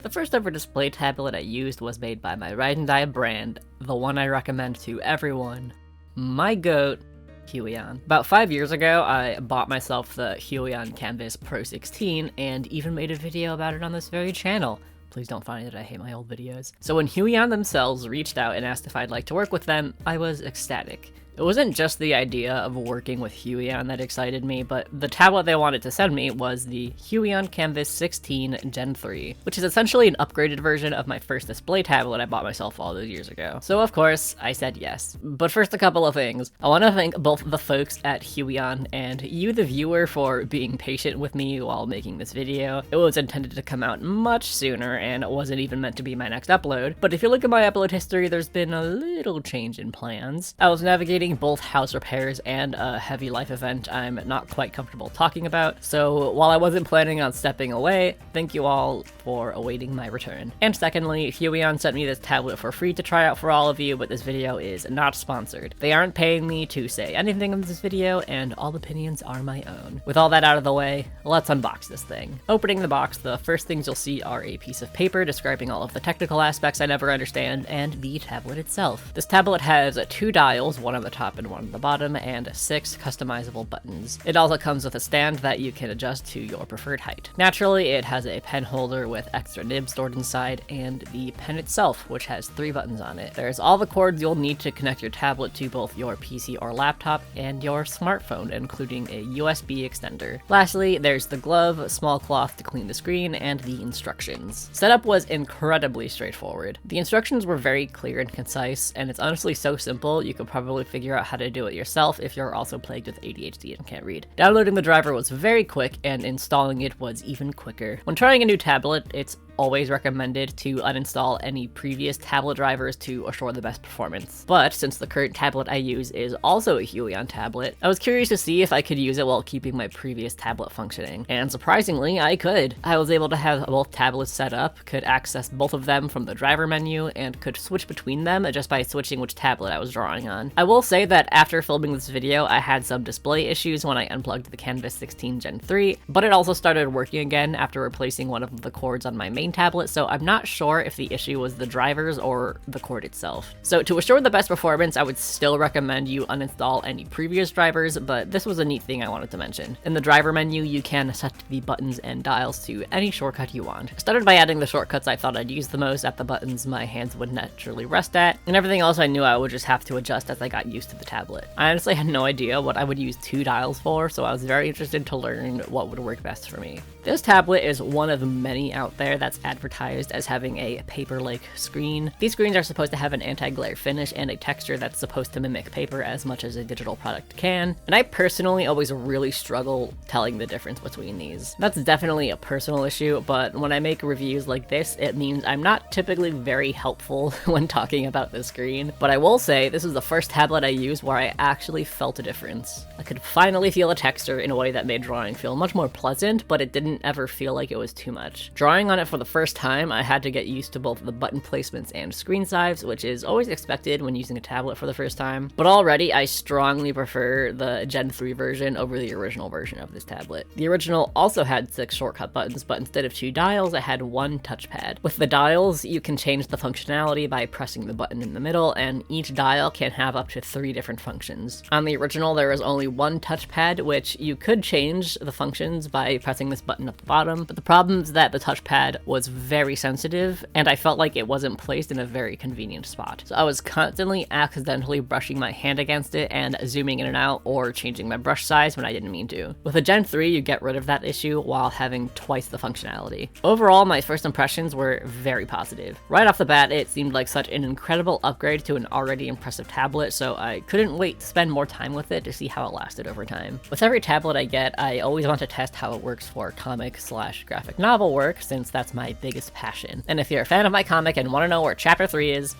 The first ever display tablet I used was made by my Ride and Die brand, the one I recommend to everyone. My goat, Huion. About 5 years ago, I bought myself the Huion Kamvas Pro 16 and even made a video about it on this very channel. Please don't find that I hate my old videos. So when Huion themselves reached out and asked if I'd like to work with them, I was ecstatic. It wasn't just the idea of working with Huion that excited me, but the tablet they wanted to send me was the Huion Kamvas 16 Gen 3, which is essentially an upgraded version of my first display tablet I bought myself all those years ago. So of course, I said yes. But first, a couple of things. I want to thank both the folks at Huion and you, the viewer, for being patient with me while making this video. It was intended to come out much sooner and it wasn't even meant to be my next upload, but if you look at my upload history, there's been a little change in plans. I was navigating both house repairs and a heavy life event I'm not quite comfortable talking about, so while I wasn't planning on stepping away, thank you all for awaiting my return. And secondly, Huion sent me this tablet for free to try out for all of you, but this video is not sponsored. They aren't paying me to say anything in this video, and all opinions are my own. With all that out of the way, let's unbox this thing. Opening the box, the first things you'll see are a piece of paper describing all of the technical aspects I never understand, and the tablet itself. This tablet has 2 dials, one on the top and one on the bottom, and 6 customizable buttons. It also comes with a stand that you can adjust to your preferred height. Naturally, it has a pen holder with extra nibs stored inside, and the pen itself, which has 3 buttons on it. There's all the cords you'll need to connect your tablet to both your PC or laptop and your smartphone, including a USB extender. Lastly, there's the glove, small cloth to clean the screen, and the instructions. Setup was incredibly straightforward. The instructions were very clear and concise, and it's honestly so simple you could probably figure out how to do it yourself if you're also plagued with ADHD and can't read. Downloading the driver was very quick, and installing it was even quicker. When trying a new tablet, it's always recommended to uninstall any previous tablet drivers to assure the best performance. But since the current tablet I use is also a Huion tablet, I was curious to see if I could use it while keeping my previous tablet functioning. And surprisingly, I could. I was able to have both tablets set up, could access both of them from the driver menu, and could switch between them just by switching which tablet I was drawing on. I will say that after filming this video, I had some display issues when I unplugged the Kamvas 16 Gen 3, but it also started working again after replacing one of the cords on my main tablet, so I'm not sure if the issue was the drivers or the cord itself. So to assure the best performance, I would still recommend you uninstall any previous drivers, but this was a neat thing I wanted to mention. In the driver menu, you can set the buttons and dials to any shortcut you want. I started by adding the shortcuts I thought I'd use the most at the buttons my hands would naturally rest at, and everything else I knew I would just have to adjust as I got used to the tablet. I honestly had no idea what I would use 2 dials for, so I was very interested to learn what would work best for me. This tablet is one of many out there that's advertised as having a paper-like screen. These screens are supposed to have an anti-glare finish and a texture that's supposed to mimic paper as much as a digital product can, and I personally always really struggle telling the difference between these. That's definitely a personal issue, but when I make reviews like this, it means I'm not typically very helpful when talking about the screen, but I will say this is the first tablet I used where I actually felt a difference. I could finally feel a texture in a way that made drawing feel much more pleasant, but it didn't ever feel like it was too much. Drawing on it for the first time, I had to get used to both the button placements and screen size, which is always expected when using a tablet for the first time, but already I strongly prefer the Gen 3 version over the original version of this tablet. The original also had 6 shortcut buttons, but instead of 2 dials, I had 1 touchpad. With the dials, you can change the functionality by pressing the button in the middle, and each dial can have up to 3 different functions. On the original, there was only 1 touchpad, which you could change the functions by pressing this button at the bottom, but the problem is that the touchpad was very sensitive, and I felt like it wasn't placed in a very convenient spot. So I was constantly accidentally brushing my hand against it and zooming in and out or changing my brush size when I didn't mean to. With a Gen 3, you get rid of that issue while having twice the functionality. Overall, my first impressions were very positive. Right off the bat, it seemed like such an incredible upgrade to an already impressive tablet, so I couldn't wait to spend more time with it to see how it lasted over time. With every tablet I get, I always want to test how it works for comic/graphic novel work, since that's my biggest passion. And if you're a fan of my comic and want to know where Chapter 3 is,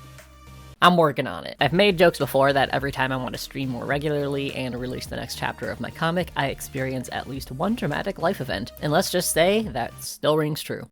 I'm working on it. I've made jokes before that every time I want to stream more regularly and release the next chapter of my comic, I experience at least one dramatic life event, and let's just say that still rings true.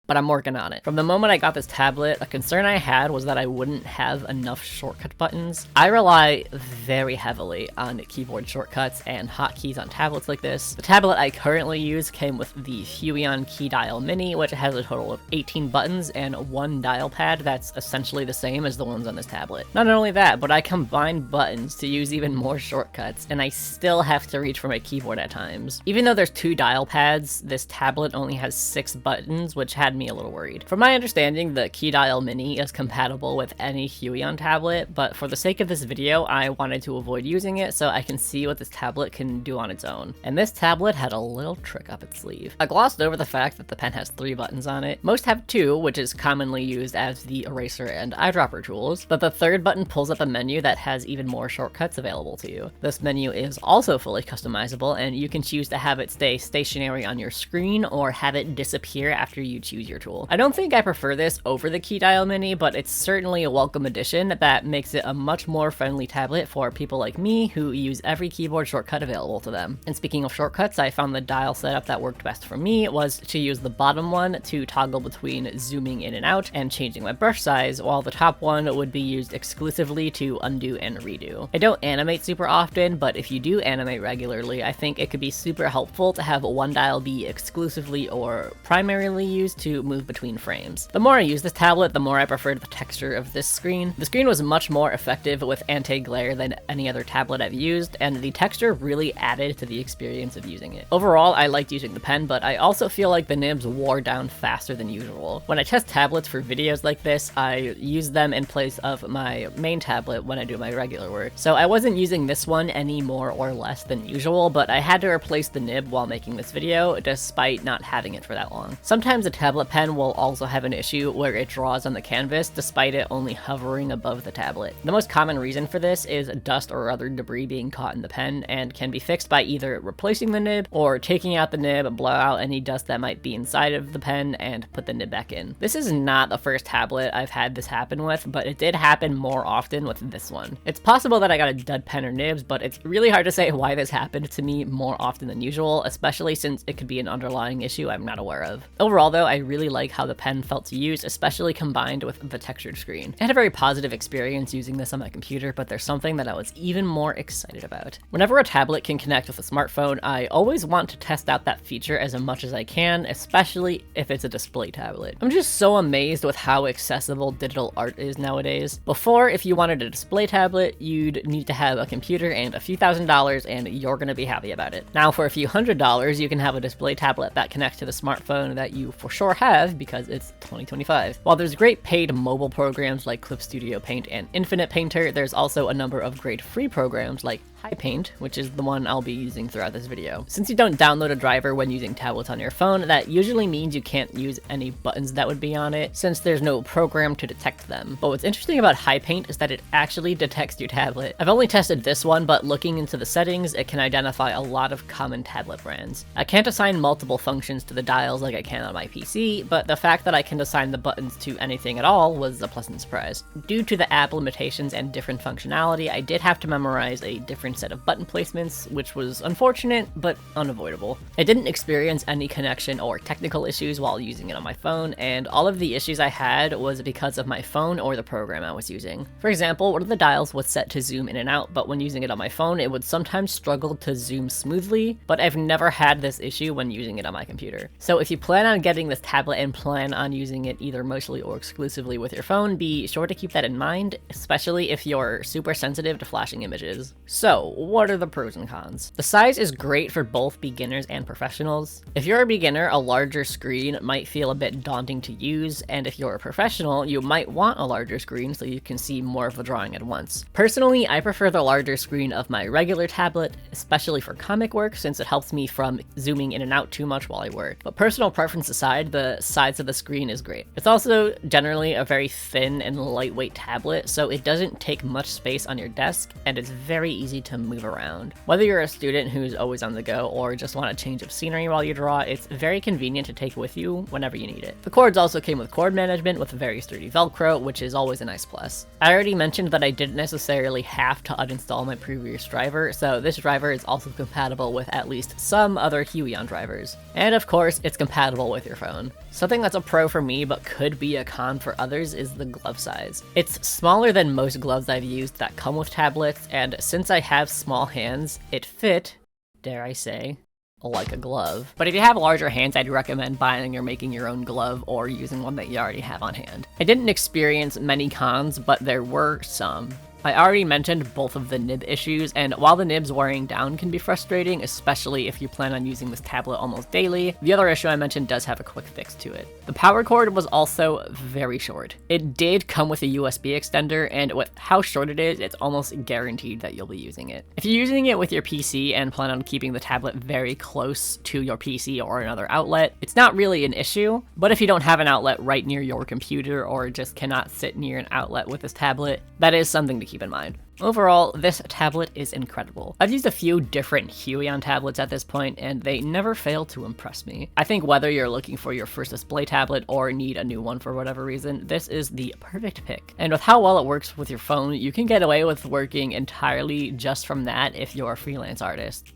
but I'm working on it. From the moment I got this tablet, a concern I had was that I wouldn't have enough shortcut buttons. I rely very heavily on keyboard shortcuts and hotkeys on tablets like this. The tablet I currently use came with the Huion Key Dial Mini, which has a total of 18 buttons and one dial pad that's essentially the same as the ones on this tablet. Not only that, but I combine buttons to use even more shortcuts, and I still have to reach for my keyboard at times. Even though there's 2 dial pads, this tablet only has 6 buttons, which had me a little worried. From my understanding, the Key Dial Mini is compatible with any Huion tablet, but for the sake of this video, I wanted to avoid using it so I can see what this tablet can do on its own. And this tablet had a little trick up its sleeve. I glossed over the fact that the pen has 3 buttons on it. Most have 2, which is commonly used as the eraser and eyedropper tools, but the 3rd button pulls up a menu that has even more shortcuts available to you. This menu is also fully customizable, and you can choose to have it stay stationary on your screen or have it disappear after you choose your tool. I don't think I prefer this over the Key Dial Mini, but it's certainly a welcome addition that makes it a much more friendly tablet for people like me who use every keyboard shortcut available to them. And speaking of shortcuts, I found the dial setup that worked best for me was to use the bottom one to toggle between zooming in and out and changing my brush size, while the top one would be used exclusively to undo and redo. I don't animate super often, but if you do animate regularly, I think it could be super helpful to have one dial be exclusively or primarily used to move between frames. The more I use this tablet, the more I preferred the texture of this screen. The screen was much more effective with anti-glare than any other tablet I've used, and the texture really added to the experience of using it. Overall, I liked using the pen, but I also feel like the nibs wore down faster than usual. When I test tablets for videos like this, I use them in place of my main tablet when I do my regular work. So I wasn't using this one any more or less than usual, but I had to replace the nib while making this video, despite not having it for that long. Sometimes a tablet pen will also have an issue where it draws on the canvas despite it only hovering above the tablet. The most common reason for this is dust or other debris being caught in the pen, and can be fixed by either replacing the nib or taking out the nib, blow out any dust that might be inside of the pen, and put the nib back in. This is not the first tablet I've had this happen with, but it did happen more often with this one. It's possible that I got a dud pen or nibs, but it's really hard to say why this happened to me more often than usual, especially since it could be an underlying issue I'm not aware of. Overall though, I really like how the pen felt to use, especially combined with the textured screen. I had a very positive experience using this on my computer, but there's something that I was even more excited about. Whenever a tablet can connect with a smartphone, I always want to test out that feature as much as I can, especially if it's a display tablet. I'm just so amazed with how accessible digital art is nowadays. Before, if you wanted a display tablet, you'd need to have a computer and a few $1,000s, and you're gonna be happy about it. Now for a few $100s, you can have a display tablet that connects to the smartphone that you for sure have because it's 2025. While there's great paid mobile programs like Clip Studio Paint and Infinite Painter, there's also a number of great free programs like Paint, which is the one I'll be using throughout this video. Since you don't download a driver when using tablets on your phone, that usually means you can't use any buttons that would be on it, since there's no program to detect them. But what's interesting about Paint is that it actually detects your tablet. I've only tested this one, but looking into the settings, it can identify a lot of common tablet brands. I can't assign multiple functions to the dials like I can on my PC, but the fact that I can assign the buttons to anything at all was a pleasant surprise. Due to the app limitations and different functionality, I did have to memorize a different set of button placements, which was unfortunate, but unavoidable. I didn't experience any connection or technical issues while using it on my phone, and all of the issues I had was because of my phone or the program I was using. For example, one of the dials was set to zoom in and out, but when using it on my phone, it would sometimes struggle to zoom smoothly, but I've never had this issue when using it on my computer. So if you plan on getting this tablet and plan on using it either mostly or exclusively with your phone, be sure to keep that in mind, especially if you're super sensitive to flashing images. So, what are the pros and cons? The size is great for both beginners and professionals. If you're a beginner, a larger screen might feel a bit daunting to use, and if you're a professional, you might want a larger screen so you can see more of the drawing at once. Personally, I prefer the larger screen of my regular tablet, especially for comic work, since it helps me from zooming in and out too much while I work. But personal preference aside, the size of the screen is great. It's also generally a very thin and lightweight tablet, so it doesn't take much space on your desk, and it's very easy to move around. Whether you're a student who's always on the go or just want a change of scenery while you draw, it's very convenient to take with you whenever you need it. The cords also came with cord management with very sturdy Velcro, which is always a nice plus. I already mentioned that I didn't necessarily have to uninstall my previous driver, so this driver is also compatible with at least some other Huion drivers. And of course, it's compatible with your phone. Something that's a pro for me but could be a con for others is the glove size. It's smaller than most gloves I've used that come with tablets, and since I have small hands, it fit, dare I say, like a glove. But if you have larger hands, I'd recommend buying or making your own glove or using one that you already have on hand. I didn't experience many cons, but there were some. I already mentioned both of the nib issues, and while the nibs wearing down can be frustrating, especially if you plan on using this tablet almost daily, the other issue I mentioned does have a quick fix to it. The power cord was also very short. It did come with a USB extender, and with how short it is, it's almost guaranteed that you'll be using it. If you're using it with your PC and plan on keeping the tablet very close to your PC or another outlet, it's not really an issue, but if you don't have an outlet right near your computer or just cannot sit near an outlet with this tablet, that is something to keep in mind. Overall, this tablet is incredible. I've used a few different Huion tablets at this point, and they never fail to impress me. I think whether you're looking for your first display tablet or need a new one for whatever reason, this is the perfect pick. And with how well it works with your phone, you can get away with working entirely just from that if you're a freelance artist.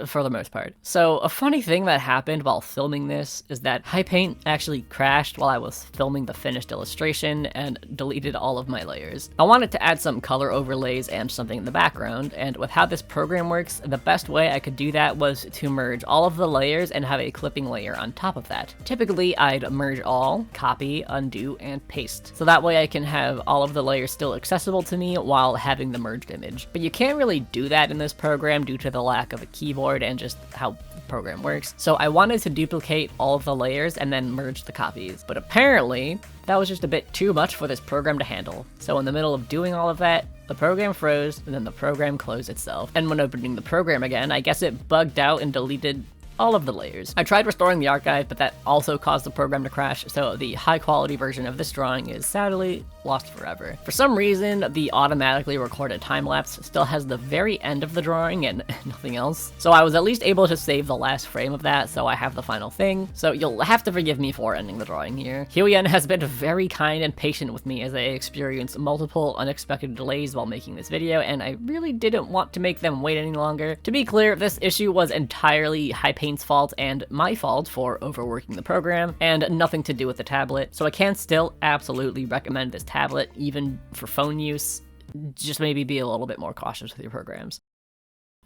For the most part. So a funny thing that happened while filming this is that HiPaint actually crashed while I was filming the finished illustration and deleted all of my layers. I wanted to add some color overlays and something in the background, and with how this program works, the best way I could do that was to merge all of the layers and have a clipping layer on top of that. Typically, I'd merge all, copy, undo, and paste. So that way I can have all of the layers still accessible to me while having the merged image. But you can't really do that in this program due to the lack of a keyboard and just how the program works. So I wanted to duplicate all of the layers and then merge the copies. But apparently, that was just a bit too much for this program to handle. So in the middle of doing all of that, the program froze, and then the program closed itself. And when opening the program again, I guess it bugged out and deleted all of the layers. I tried restoring the archive, but that also caused the program to crash, so the high quality version of this drawing is sadly lost forever. For some reason, the automatically recorded time-lapse still has the very end of the drawing and nothing else. So I was at least able to save the last frame of that, so I have the final thing. So you'll have to forgive me for ending the drawing here. Huion has been very kind and patient with me as I experienced multiple unexpected delays while making this video, and I really didn't want to make them wait any longer. To be clear, this issue was entirely HiPaint's fault and my fault for overworking the program, and nothing to do with the tablet, so I can still absolutely recommend this tablet, even for phone use. Just maybe be a little bit more cautious with your programs.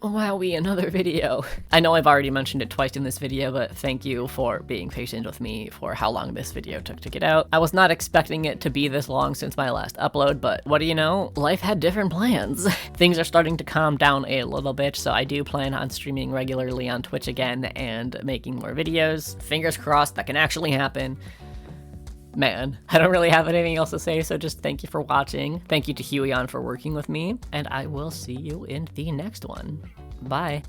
Wowie, another video. I know I've already mentioned it twice in this video, but thank you for being patient with me for how long this video took to get out. I was not expecting it to be this long since my last upload, but what do you know? Life had different plans. Things are starting to calm down a little bit, so I do plan on streaming regularly on Twitch again and making more videos. Fingers crossed that can actually happen. Man, I don't really have anything else to say, so just thank you for watching. Thank you to Huion for working with me, and I will see you in the next one. Bye.